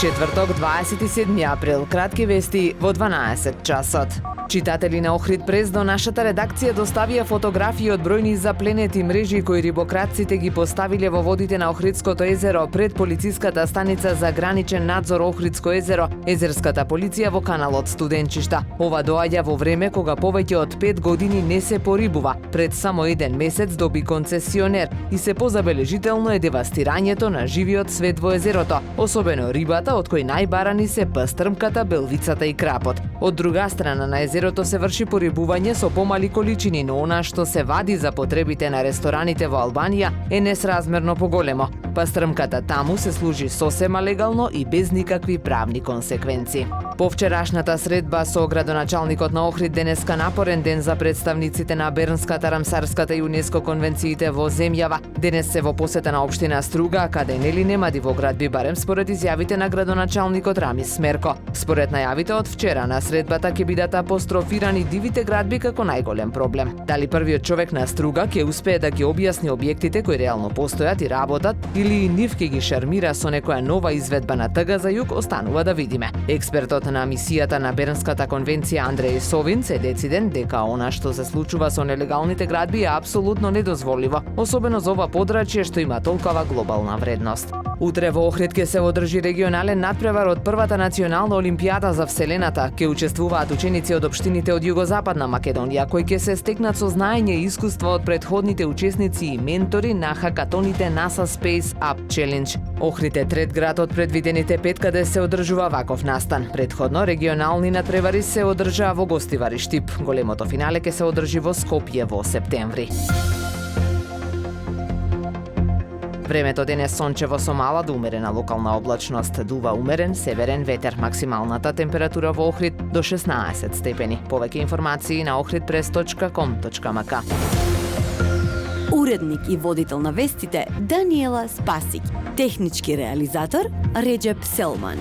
Четврток, 27 април, кратки вести во 12 часот. Читатели на Охрид прес до нашата редакција доставија фотографии од бројни запленети мрежи кои рибократците ги поставиле во водите на Охридското езеро пред полициската станица за граничен надзор Охридско езеро, езерската полиција во каналот Студенчишта. Ова доаѓа во време кога повеќе од 5 години не се порибува. Пред само еден месец доби концесионер и се позабележително е девастирањето на живиот свет во езерото, особено рибата од кој најбарани се пастрмката, белвицата и крапот. Од друга страна на езерото се врши порибување со помали количини, но она што се вади за потребите на рестораните во Албанија е несразмерно поголемо. Пастрмката таму се служи сосема легално и без никакви правни консеквенции. По вчерашната средба со градоначалникот на Охрид денеска напорен ден за представниците на Бернската, Рамсарската и ЮНЕСКО конвенциите во земјава. Денес се во посета на општина Струга, каде нели нема дивоградби, барем според изјавите на градоначалникот Рамис Смерко. Според најавите од вчера на средбата ќе бидат апострофирани дивите градби како најголем проблем. Дали првиот човек на Струга ќе успее да ги објасни објектите кои реално постојат и работат, или нив ќе ги шармира со некоја нова изведба на ТГ за југ, останува да видиме. Експертот на мисијата на Бернската конвенција Андреј Совин се дециден дека она што се случува со нелегалните градби е апсолутно недозволиво, особено за ова подрачје што има толкова глобална вредност. Утре во Охрид ќе се одржи регионален надпревар од првата национална олимпијада за вселената. Ќе учествуваат ученици од општините од југозападна Македонија, кои ќе се стекнат со знаење и искуство од претходните учесници и ментори на хакатоните NASA Space Up Challenge. Охрид е трет град од предвидените 5 каде се одржува ваков настан. Предходно регионални надпревари се одржаа во Гостивари Штип. Големото финале ќе се одржи во Скопје во септември. Времето денес сончево со мала до умерена локална облачност, дува умерен северен ветер, максималната температура во Охрид до 16 степени. Повеќе информации на ohridpress.com.mk. Уредник и водител на вестите Даниела Спасик. Технички реализатор Реджеп Селман.